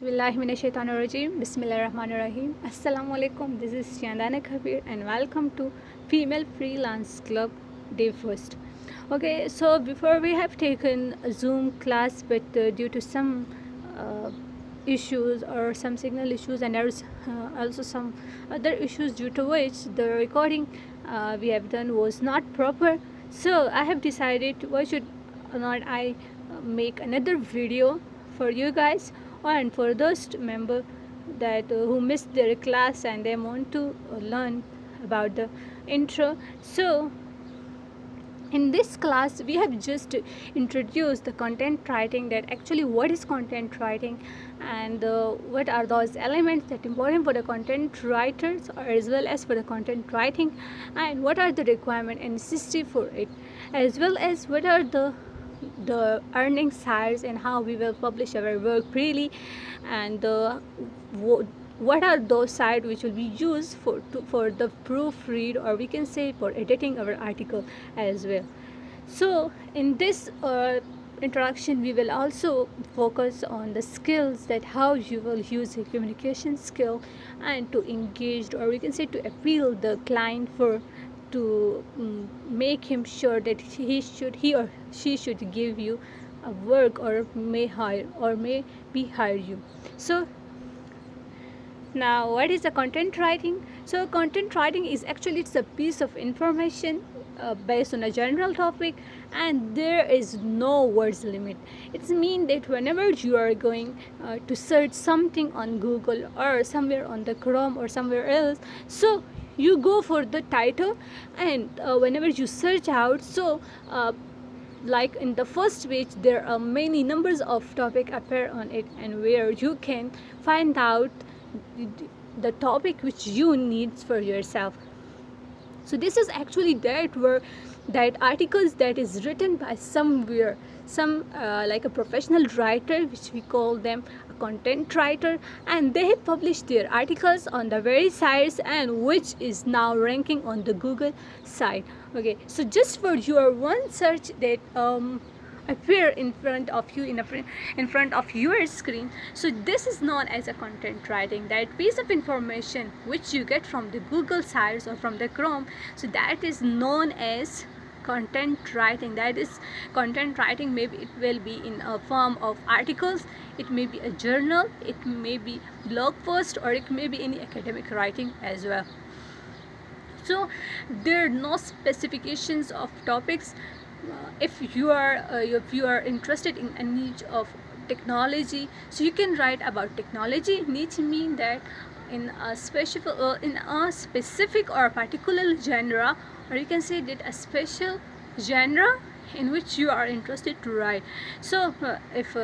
Bismillahirrahmanirrahim. Bismillahirrahmanirrahim. Assalamu alaikum. This is Chandana Kabir and welcome to Female Freelance Club Day First. Okay, so before we have taken a Zoom class, but due to some uh, issues or some signal issues, and there's also some other issues due to which the recording we have done was not proper. So I have decided why should not I make another video for you guys and for those member that who missed their class and they want to learn about the intro. So in this class we have just introduced the content writing, that actually what is content writing and what are those elements that important for the content writers or as well as for the content writing, and what are the requirement and necessity for it, as well as what are the earning sides and how we will publish our work freely, and what are those sites which will be used for the proofread, or we can say for editing our article as well. So in this introduction we will also focus on the skills, that how you will use a communication skill and to engage, or we can say to appeal the client for to make him sure that he or she should give you a work or may hire or may be hire you. So now what is the content writing? So content writing is actually it's a piece of information based on a general topic, and there is no words limit. It means that whenever you are going to search something on Google or somewhere on the Chrome or somewhere else, so you go for the title, and whenever you search out, so like in the first page there are many numbers of topic appear on it, and where you can find out the topic which you need for yourself. So this is actually that articles that is written by somewhere some like a professional writer, which we call them a content writer, and they have published their articles on the very sites and which is now ranking on the Google site. Okay, so just for your one search that appear in front of you in front of your screen, so this is known as a content writing, that piece of information which you get from the Google sites or from the Chrome, so that is known as content writing. That is content writing. Maybe it will be in a form of articles, it may be a journal, it may be blog post, or it may be any academic writing as well. So there are no specifications of topics. If you are interested in a niche of technology, so you can write about technology. Niche mean that in a specific or particular genre, or you can say that a special genre in which you are interested to write. So if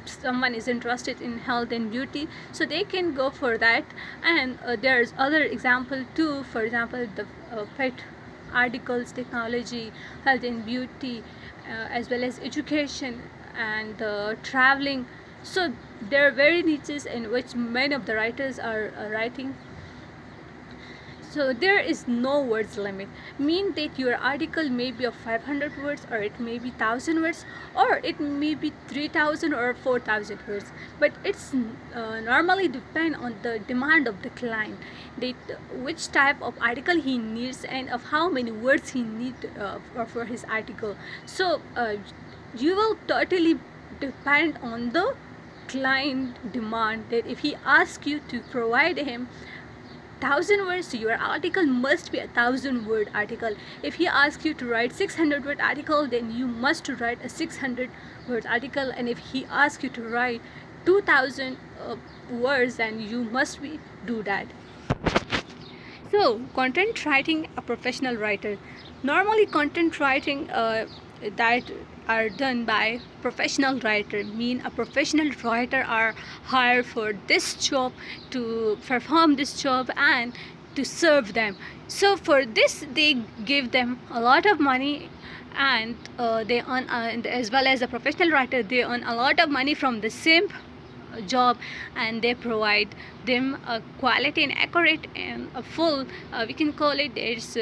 someone is interested in health and beauty, so they can go for that. And there's other example too, for example the pet articles, technology, health and beauty, as well as education and traveling. So there are very niches in which many of the writers are writing. So there is no words limit. Mean that your article may be of 500 words, or it may be 1000 words, or it may be 3000 or 4000 words. But it's normally depend on the demand of the client, that which type of article he needs and of how many words he need for his article. So you will totally depend on the client demand, that if he asks you to provide him 1000 words, so your article must be a 1000 word article. If he asks you to write 600 word article, then you must write a 600 word article. And if he asks you to write 2000 words, then you must do that. So content writing, a professional writer. Normally content writing that are done by professional writer, mean a professional writer are hired for this job, to perform this job and to serve them. So for this they give them a lot of money, and they earn and as well as a professional writer, they earn a lot of money from the same job, and they provide them a quality and accurate and a full we can call it, it's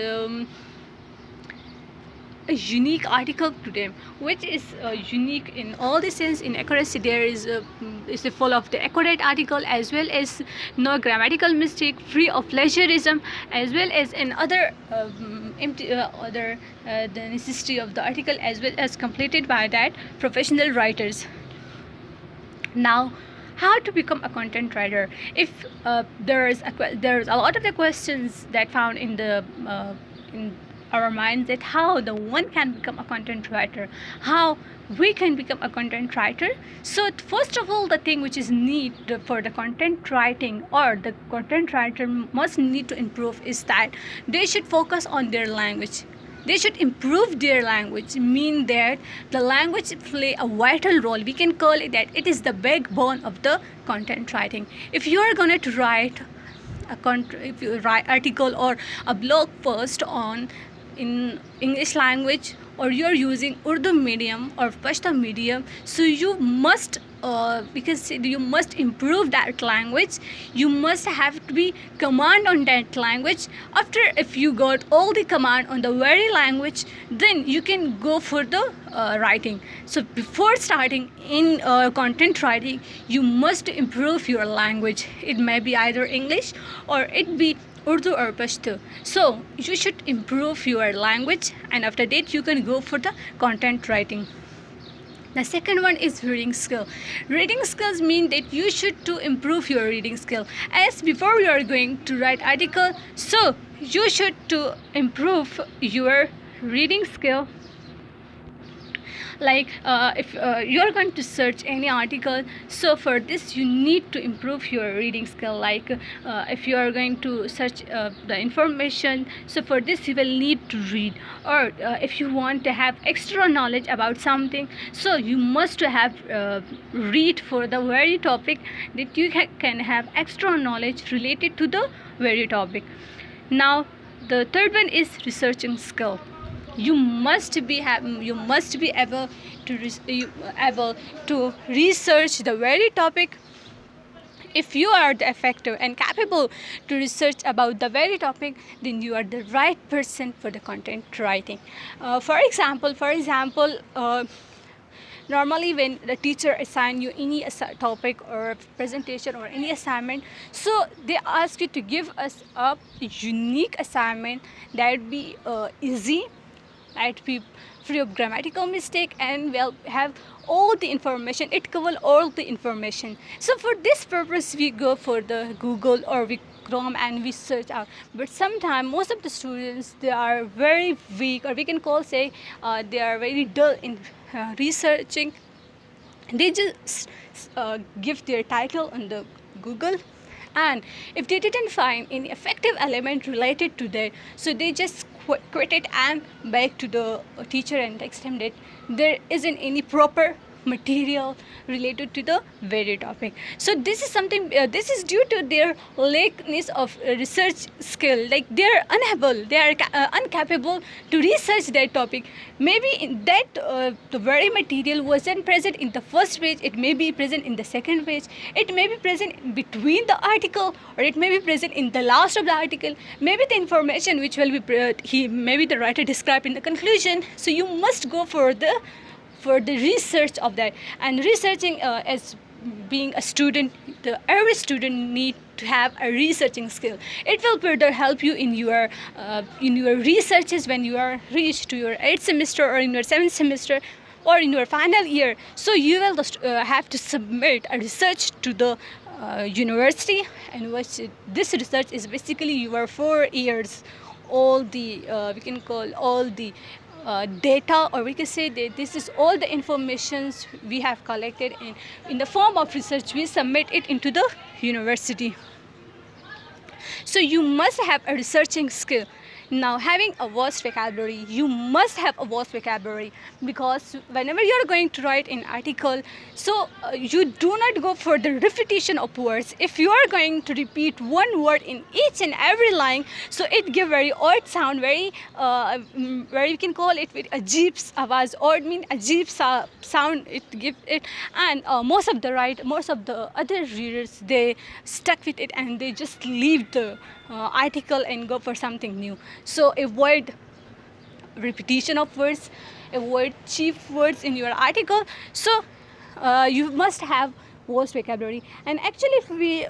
a unique article to them, which is unique in all the sense. In accuracy, there is a full of the accurate article, as well as no grammatical mistake, free of plagiarism, as well as in other other the necessity of the article, as well as completed by that professional writers. Now, how to become a content writer? If there's a lot of the questions that found in our minds, that how the one can become a content writer, how we can become a content writer. So first of all, the thing which is need for the content writing, or the content writer must need to improve, is that they should focus on their language. They should improve their language, mean that the language play a vital role. We can call it that it is the backbone of the content writing. If you are going to write if you write article or a blog post on in English language, or you are using Urdu medium or Pashto medium, so you must because you must improve that language. You must have to be command on that language. After, if you got all the command on the very language, then you can go for the writing. So before starting in content writing, you must improve your language. It may be either English or it be Urdu or Pashto. So you should improve your language, and after that you can go for the content writing. The second one is reading skill. Reading skills mean that you should to improve your reading skill. As before you are going to write article, so you should to improve your reading skill. Like if you are going to search any article, so for this you need to improve your reading skill. Like if you are going to search the information, so for this you will need to read. Or if you want to have extra knowledge about something, so you must have read for the very topic, that you can have extra knowledge related to the very topic. Now the third one is researching skill. You must be able to research the very topic. If you are effective and capable to research about the very topic, then you are the right person for the content writing. For example, normally when the teacher assign you any topic or presentation or any assignment, so they ask you to give us a unique assignment that be easy, that be free of grammatical mistake, and will have all the information. It cover all the information. So for this purpose we go for the Google or we Chrome and we search out. But sometimes most of the students, they are very weak, or we can call say they are very dull in researching. They just give their title on the Google, and if they didn't find any effective element related to that, so they just quit it and back to the teacher and text him that there isn't any proper material related to the very topic. So this is something this is due to their lackness of research skill. Like they are incapable to research that topic. Maybe in that the very material wasn't present in the first page, it may be present in the second page, it may be present between the article, or it may be present in the last of the article. Maybe the information which will be maybe the writer described in the conclusion. So you must go for the research of that. And researching as being a student, every student need to have a researching skill. It will further help you in your researches when you are reached to your 8th semester or in your 7th semester or in your final year. So you will have to submit a research to the university, and which this research is basically your 4 years all the we can call all the data, or we can say that this is all the informations we have collected in the form of research. We submit it into the university. So you must have a researching skill. Now, having a vast vocabulary, you must have a vast vocabulary, because whenever you are going to write an article, so you do not go for the repetition of words. If you are going to repeat one word in each and every line, so it give very odd sound, very we can call it with ajeeb awaz, or it mean ajeeb sound it give it. And most of the other readers, they stuck with it and they just leave the article and go for something new. So avoid repetition of words, avoid cheap words in your article. So you must have vast vocabulary. And actually, if we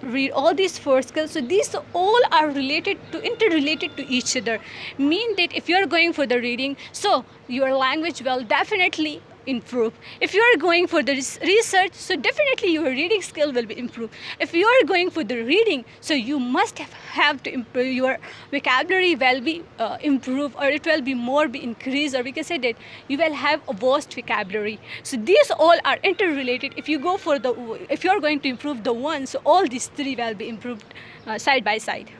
read all these four skills, so these all are related to interrelated to each other, mean that if you are going for the reading, so your language will definitely improve. If you are going for the research, so definitely your reading skill will be improved. If you are going for the reading, so you must have to improve your vocabulary will be improved, or it will be more be increased, or we can say that you will have a vast vocabulary. So these all are interrelated. If you go for the, if you are going to improve the one, so all these three will be improved side by side.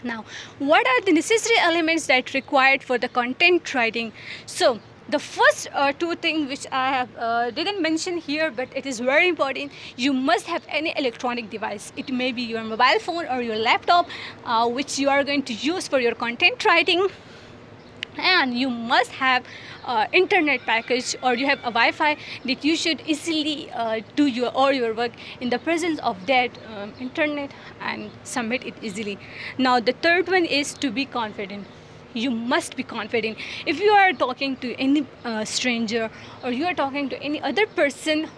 Now, what are the necessary elements that required for the content writing? So the first two things which I have didn't mention here, but it is very important. You must have any electronic device. It may be your mobile phone or your laptop, which you are going to use for your content writing. And you must have internet package, or you have a Wi-Fi that you should easily do your all your work in the presence of that internet and submit it easily. Now the third one is to be confident. You must be confident. If you are talking to any stranger, or you are talking to any other person,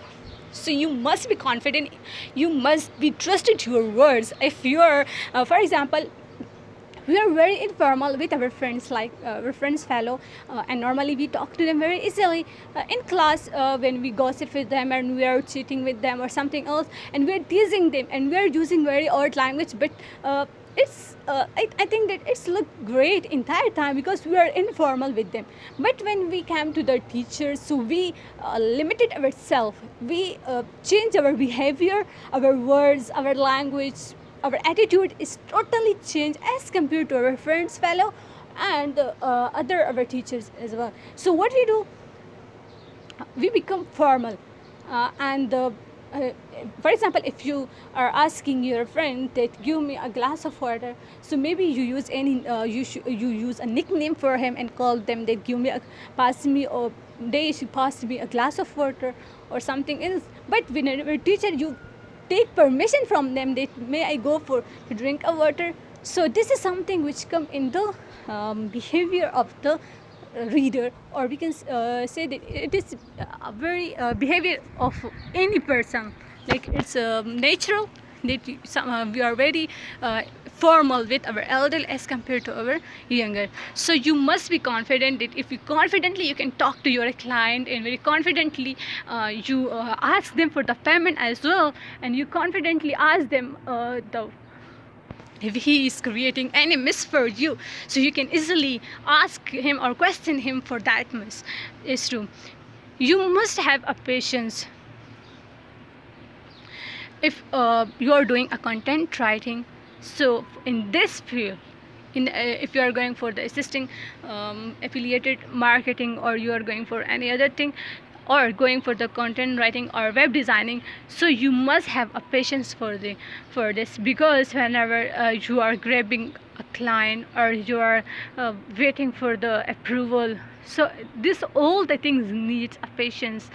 so you must be confident. You must be trusted to your words. If you are for example, we are very informal with our friends, like our friends fellow, and normally we talk to them very easily in class, when we gossip with them and we are cheating with them or something else, and we are teasing them and we are using very odd language, but I think that it's look great entire time because we are informal with them. But when we came to the teachers, so we limited ourselves, we change our behavior, our words, our language, our attitude is totally changed as compared to our friends fellow and other our teachers as well. So what we do, we become formal, and for example, if you are asking your friend that give me a glass of water, so maybe you use any you use a nickname for him and call them that give me a, pass me, or they should pass me a glass of water or something else. But when a teacher, you take permission from them that may I go for to drink a water. So this is something which come in the behavior of the reader, or we can say that it is a very behavior of any person, like it's natural that we are very formal with our elder as compared to our younger. So you must be confident that if you confidently you can talk to your client, and very confidently you ask them for the payment as well, and you confidently ask them if he is creating any mess for you, so you can easily ask him or question him for that mess. Is true. You must have a patience. If you are doing a content writing, so in this field, in if you are going for the assisting affiliated marketing, or you are going for any other thing, or going for the content writing or web designing, so you must have a patience for this, because whenever you are grabbing a client, or you are waiting for the approval, so this all the things needs a patience.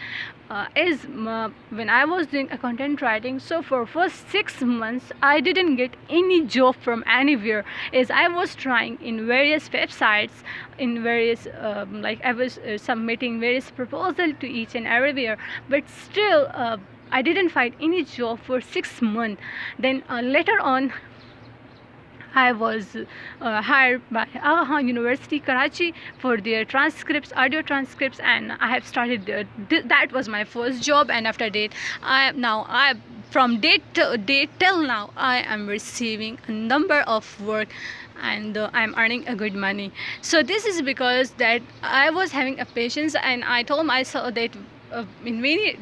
When I was doing a content writing, so for first 6 months I didn't get any job from anywhere, as I was trying in various websites, in various like I was submitting various proposals to each and everywhere, but still I didn't find any job for 6 months. Then later on I was hired by Aga University Karachi for their transcripts, audio transcripts, and I have started that was my first job. And after that, I from date to date till now I am receiving a number of work, and I'm earning a good money. So this is because that I was having a patience, and I told myself that in many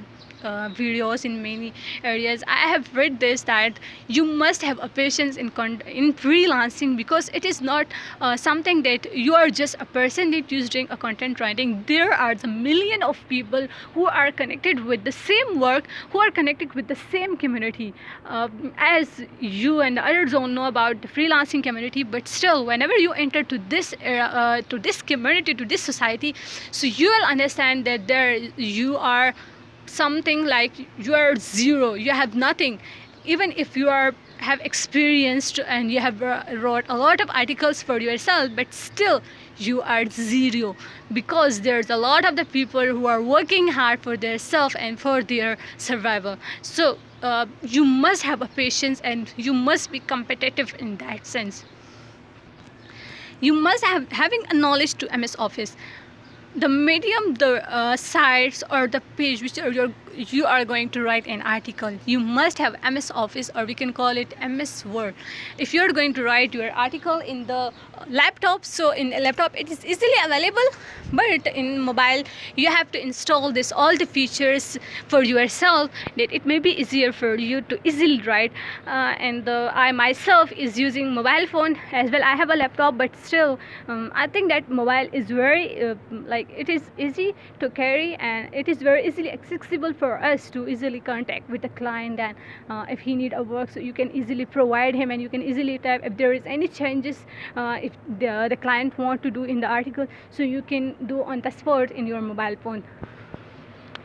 videos, in many areas I have read this, that you must have a patience in freelancing, because it is not something that you are just a person that is doing a content writing. There are a million of people who are connected with the same work, who are connected with the same community, as you and the others don't know about the freelancing community. But still, whenever you enter to this era, to this community, to this society, so you will understand that there you are something like you are zero, you have nothing. Even if you are have experienced and you have wrote a lot of articles for yourself, but still you are zero, because there's a lot of the people who are working hard for their self and for their survival. So you must have a patience and you must be competitive in that sense. You must have having a knowledge to MS Office, the medium, the sites or the page which you are going to write an article. You must have MS Office, or we can call it MS Word. If you're going to write your article in the laptop, so in a laptop it is easily available, but in mobile you have to install this all the features for yourself, that it may be easier for you to easily write. And I myself is using mobile phone as well. I have a laptop, but still I think that mobile is very like it is easy to carry, and it is very easily accessible for us to easily contact with the client. And if he need a work, so you can easily provide him, and you can easily type if there is any changes, if the client want to do in the article, so you can do on the spot in your mobile phone.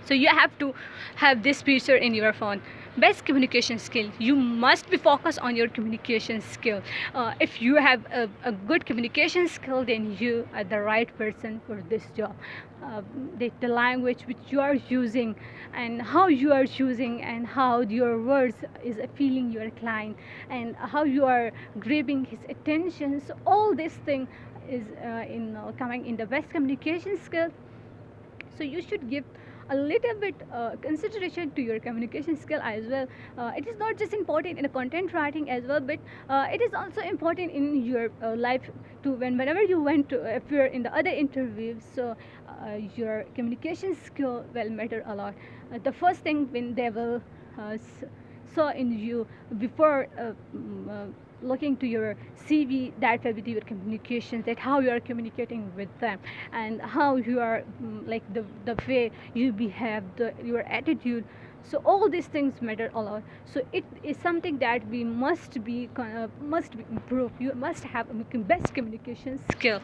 So you have to have this feature in your phone. Best communication skill, you must be focused on your communication skill. If you have a good communication skill, then you are the right person for this job. The language which you are using, and how you are using, and how your words is appealing your client, and how you are grabbing his attention, so all this thing is coming in the best communication skill. So you should give a little bit consideration to your communication skill as well. It is not just important in a content writing as well, but it is also important in your life too. Whenever you went to appear in the other interviews, so your communication skill will matter a lot. The first thing when they will saw in you before looking to your CV, that will be your communications, that how you are communicating with them, and how you are like the way you behave, your attitude. So all these things matter a lot. So it is something that we must be improved. You must have a best communication skill.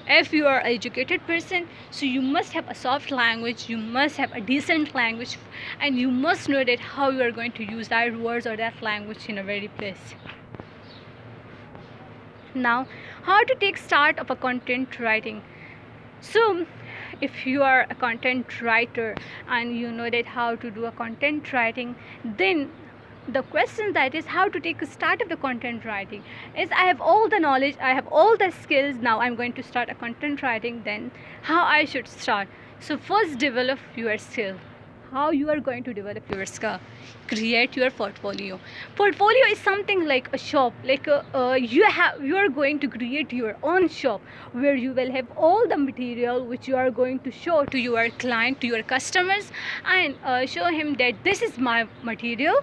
If you are an educated person, so you must have a soft language, you must have a decent language, and you must know that how you are going to use that words or that language in a very place. Now, how to take start of a content writing. So if you are a content writer and you know that how to do a content writing, then the question that is how to take a start of the content writing is, I have all the knowledge, I have all the skills, now I'm going to start a content writing, then how I should start. So first, develop your skill. How you are going to develop your skill? Create your portfolio. Portfolio is something like a shop, like you are going to create your own shop where you will have all the material which you are going to show to your client, to your customers, and show him that this is my material,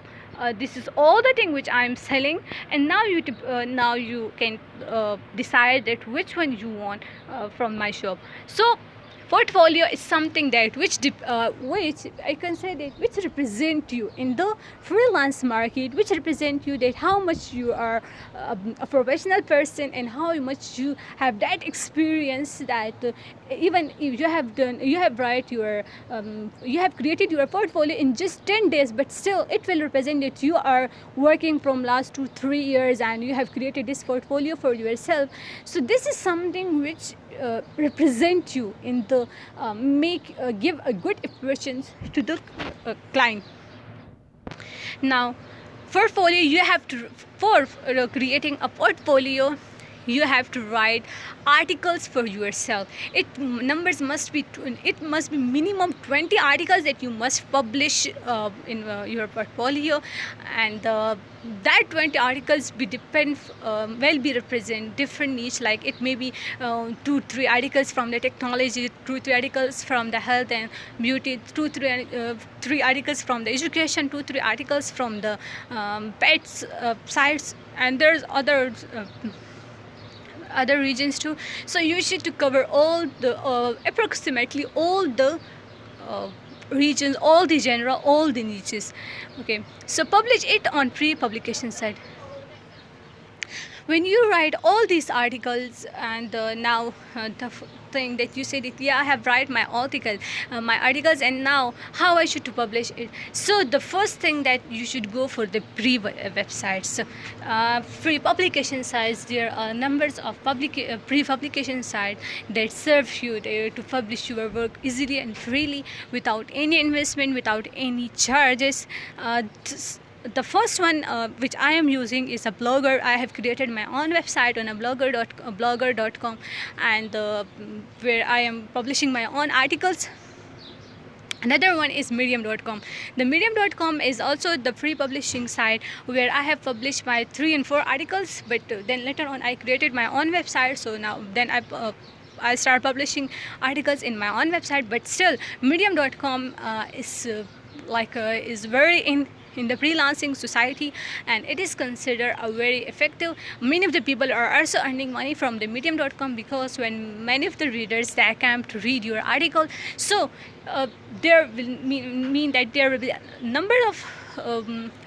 this is all the thing which I am selling, and now you can decide that which one you want from my shop. So portfolio is something that which I can say that which represent you in the freelance market, which represent you that how much you are a professional person, and how much you have that experience that even if you have created your portfolio in just 10 days, but still it will represent that you are working from last 2-3 years and you have created this portfolio for yourself. So this is something which represent you in the give a good impressions to the client. Now, portfolio, you have to, for creating a portfolio, you have to write articles for yourself. Numbers must be, it must be minimum 20 articles that you must publish in your portfolio, and that 20 articles will be represent different niche, like it may be 2-3 articles from the technology, 2-3 articles from the health and beauty, 2-3 articles from the education, 2-3 articles from the pets sites, and there's other regions too. So you should to cover all the approximately all the regions, all the genre, all the niches. Okay, so publish it on pre-publication site. when you write all these articles, and now thing that you said it, yeah, I have write my articles, and now how I should to publish it. So the first thing that you should go for the websites, free publication sites. There are numbers of pre-publication sites that serve you to publish your work easily and freely without any investment, without any charges. The first one which I am using is a Blogger. I have created my own website on a blogger.com, and where I am publishing my own articles. Another one is medium.com. The medium.com is also the free publishing site where I have published my 3 and 4 articles, but then later on I created my own website, so now then I start publishing articles in my own website. But still medium.com is very in the freelancing society, and it is considered a very effective. Many of the people are also earning money from the medium.com, because when many of the readers that come to read your article, so there will mean that there will be a number of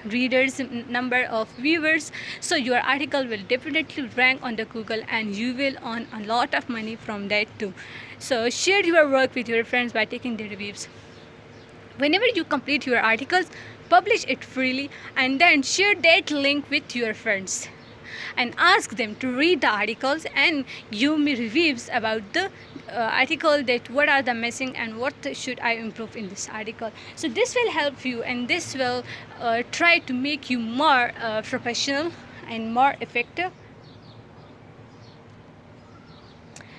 readers, number of viewers, so your article will definitely rank on the Google, and you will earn a lot of money from that too. So share your work with your friends by taking the reviews. Whenever you complete your articles, publish it freely, and then share that link with your friends and ask them to read the articles and give me reviews about the article, that what are the missing and what should I improve in this article. So this will help you, and this will try to make you more professional and more effective.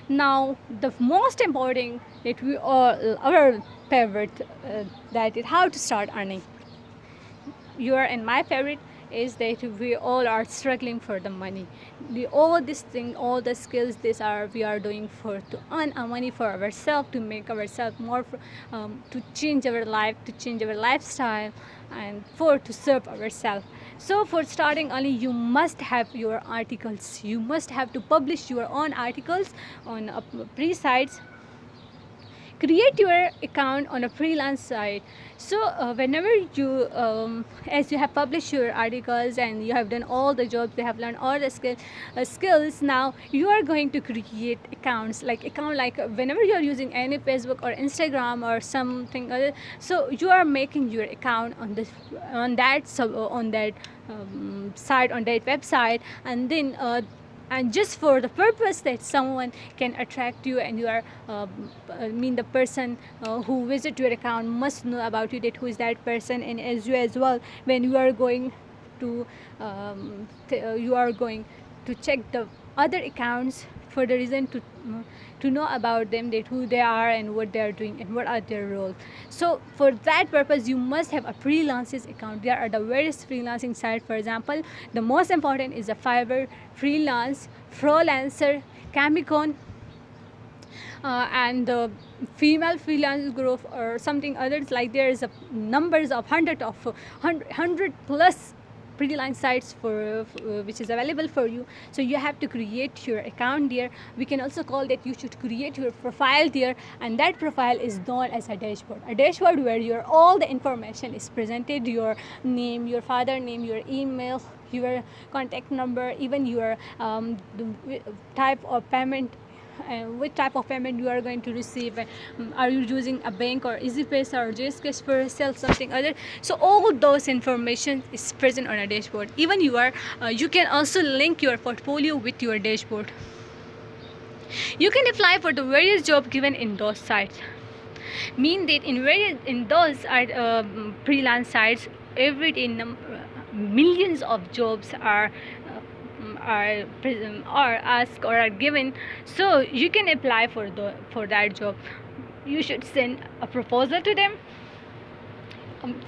Now the most important that we all our favorite, that is how to start earning. Your and my favorite is that we all are struggling for the money. All this thing, all the skills, we are doing for to earn our money for ourselves, to make ourselves more, to change our life, to change our lifestyle, and for to serve ourselves. So for starting only, you must have your articles. You must have to publish your own articles on pre-sites. Create your account on a freelance site. So whenever you as you have published your articles and you have done all the jobs, you have learned all the skills, now you are going to create accounts, like whenever you are using any Facebook or Instagram or something other, so you are making your account on that site, on that website, and then and just for the purpose that someone can attract you, and you are the person who visit your account must know about you, that who is that person. And as you as well, when you are going to check the other accounts for the reason to know about them, that who they are and what they are doing and what are their roles. So for that purpose, you must have a freelancers account. There are the various freelancing sites. For example, the most important is the Fiverr, Freelancer, Camicon, and the female freelance group or something others. Like there is a numbers of 100 plus freelance sites for which is available for you. So you have to create your account there. We can also call that you should create your profile there, and that profile is known as a dashboard where your all the information is presented: your name, your father name, your email, your contact number, even your the type of payment, which type of payment you are going to receive. Are you using a bank or EasyPay or JScash for sell something other? So all those information is present on a dashboard. Even you can also link your portfolio with your dashboard. You can apply for the various jobs given in those sites. Mean that in those freelance sites, every day millions of jobs are asked or are given. So you can apply for that job. You should send a proposal to them.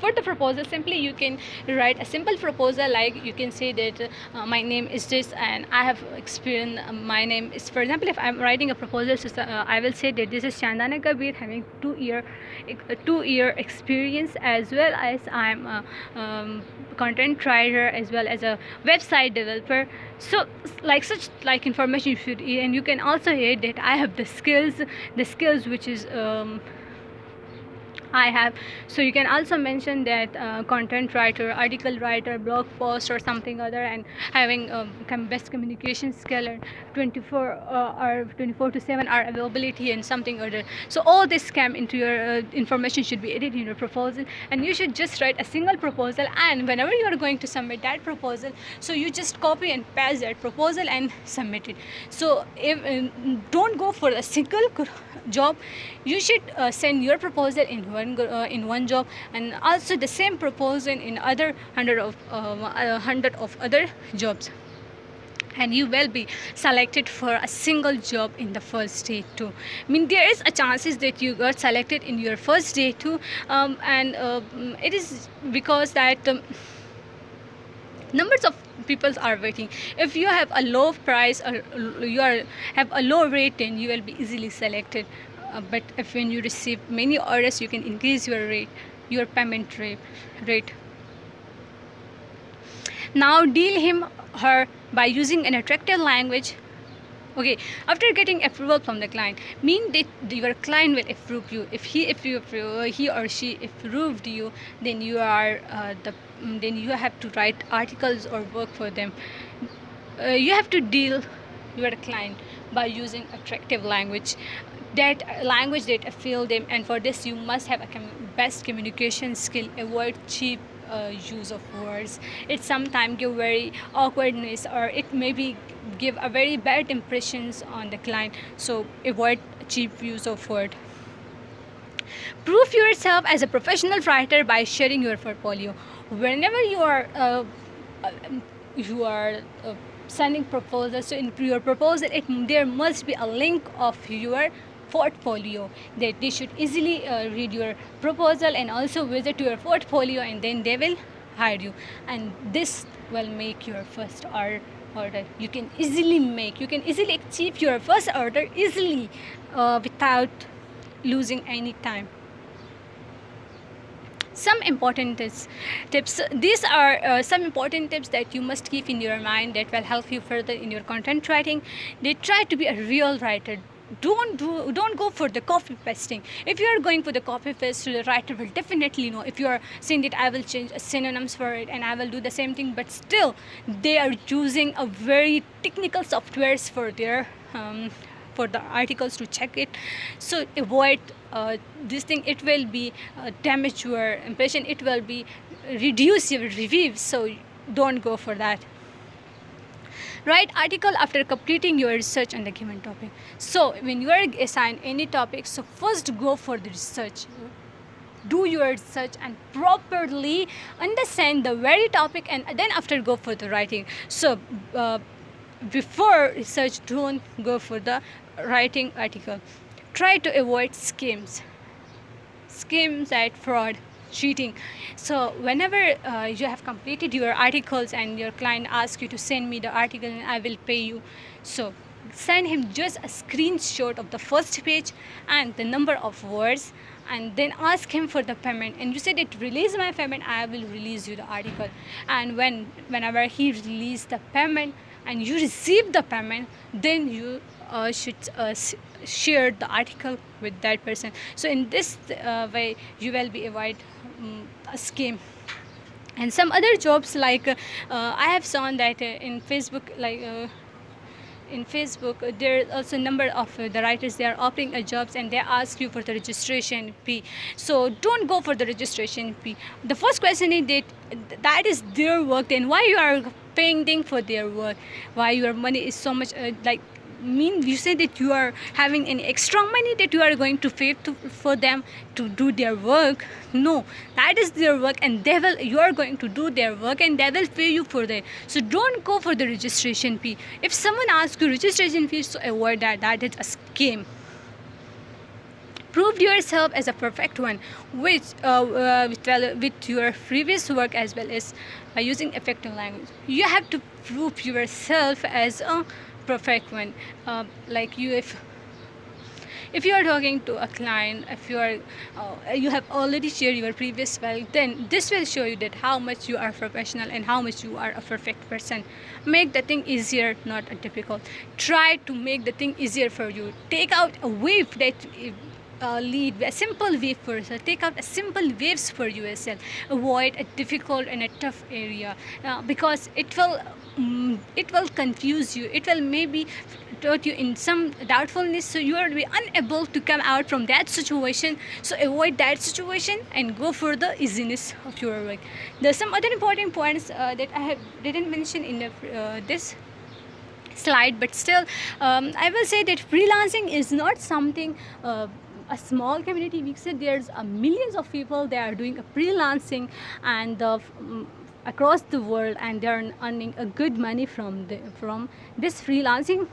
For the proposal, simply you can write a simple proposal, like you can say that my name is this and I have experience. My name is, for example, if I'm writing a proposal, so I will say that this is Chandana Kabir, having 2-year experience, as well as I'm a content writer as well as a website developer. So like information you should, and you can also add that I have the skills which is I have. So you can also mention that content writer, article writer, blog post or something other, and having best communication skill and 24 or 24 to 7 hour availability and something other. So all this come into your information should be added in your proposal, and you should just write a single proposal. And whenever you are going to submit that proposal, so you just copy and paste that proposal and submit it. So if don't go for a single job, you should send your proposal in one job, and also the same proposal in other hundred of other jobs, and you will be selected for a single job in the first day too. I mean, there is a chances that you got selected in your first day too, and it is because that numbers of people are waiting. If you have a low price or have a low rate, then you will be easily selected. But if when you receive many orders, you can increase your rate, your payment rate. Now deal him her by using an attractive language. Okay, after getting approval from the client, mean that your client will approve you. If he or she approved you, then you are then you have to write articles or work for them. You have to deal your client by using attractive language, that language that appeal them, and for this you must have a best communication skill. Avoid cheap use of words. It sometimes give very awkwardness, or it maybe give a very bad impressions on the client. So avoid cheap use of word. Prove yourself as a professional writer by sharing your portfolio. Whenever you are sending proposals, so in your proposal there must be a link of your portfolio, that they should easily read your proposal and also visit your portfolio, and then they will hire you, and this will make your first order. You can easily achieve your first order easily, without losing any time. Some important tips. These are some important tips that you must keep in your mind that will help you further in your content writing. They try to be a real writer. Don't go for the copy pasting. If you are going for the copy paste, the writer will definitely know. If you are saying that I will change synonyms for it and I will do the same thing, but still they are using a very technical softwares for the articles to check it. So avoid this thing. It will be damage your impression, it will be reduce your reviews, so don't go for that. Write article after completing your research on the given topic. So when you are assigned any topic, so first go for the research. Do your research and properly understand the very topic, and then after go for the writing. So before research, don't go for the writing article. Try to avoid schemes and fraud, cheating. So whenever you have completed your articles and your client asks you to send me the article and I will pay you, so send him just a screenshot of the first page and the number of words, and then ask him for the payment, and you said it release my payment, I will release you the article. And whenever he release the payment and you receive the payment, then you should share the article with that person. So in this way you will be avoid a scam. And some other jobs, like I have seen that in Facebook, there is also number of the writers, they are offering jobs and they ask you for the registration fee. So don't go for the registration fee. The first question is that is their work, then why you are paying them for their work? Why your money is so much you say that you are having any extra money that you are going to pay for them to do their work? No, that is their work, and you are going to do their work and they will pay you for that. So don't go for the registration fee. If someone asks you registration fee, so avoid that is a scam. Prove yourself as a perfect one with your previous work, as well as using effective language. You have to prove yourself as a perfect one. If you are talking to a client, if you have already shared your previous file, then this will show you that how much you are professional and how much you are a perfect person. Make the thing easier, not difficult. Try to make the thing easier for you. Take out a wave that lead a simple wave for yourself. Take out a simple waves for yourself. Avoid a difficult and a tough area, because it will confuse you. It will maybe put you in some doubtfulness, so you will be unable to come out from that situation. So avoid that situation and go for the easiness of your work. There's some other important points that I have didn't mention in this slide, but still, I will say that freelancing is not something a small community. We said there's millions of people that are doing a freelancing, and across the world, and they are earning a good money from this freelancing.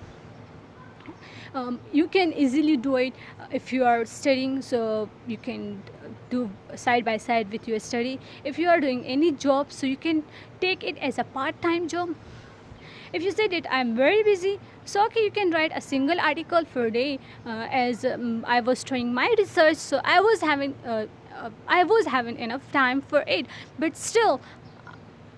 You can easily do it if you are studying, so you can do side by side with your study. If you are doing any job, so you can take it as a part-time job. If you say that I'm very busy, so okay, you can write a single article per day. As I was doing my research, so I was having enough time for it. But still,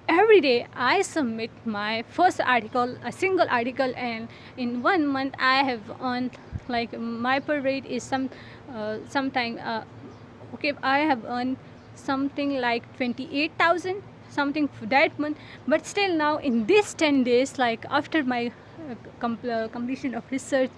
every day I submit my first article, a single article, and in 1 month I have earned, like, my per rate is sometime okay, I have earned something like 28,000 something for that month. But still, now in these 10 days, like after my completion of research,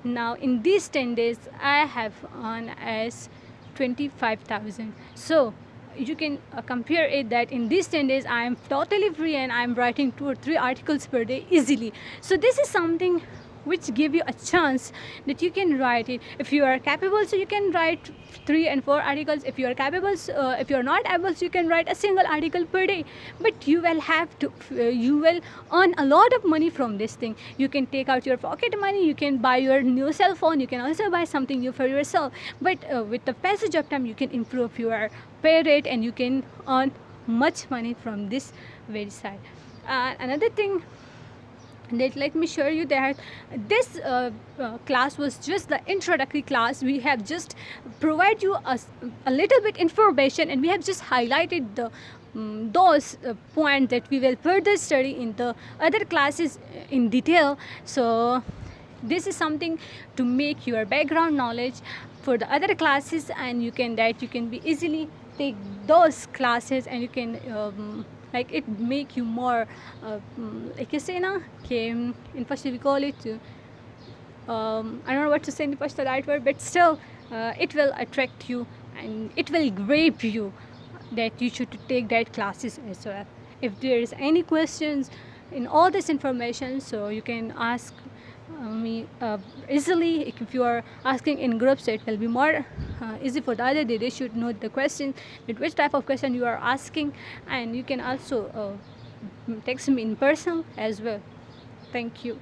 now in these 10 days I have earned as 25,000. So you can compare it that in these 10 days I am totally free and I am writing 2 or 3 articles per day easily. So this is something which give you a chance that you can write it. If you are capable, so you can write 3 and 4 articles. If you are capable, if you are not able, so you can write a single article per day. But you will have to you will earn a lot of money from this thing. You can take out your pocket money, you can buy your new cell phone, you can also buy something new for yourself. But with the passage of time, you can improve your pay rate and you can earn much money from this very side. Another thing that, let me show you that this class was just the introductory class. We have just provide you a little bit information, and we have just highlighted those points that we will further study in the other classes in detail. So this is something to make your background knowledge for the other classes, and you can be easily take those classes, and you can like, it make you more like, you say na, in first we call it I don't know what to say in first the right word, but still it will attract you and it will grab you that you should take that classes as well. If there is any questions in all this information, so you can ask me easily. If you are asking in groups, it will be more easy for the other. They should know the question, with which type of question you are asking, and you can also text me in person as well. Thank you.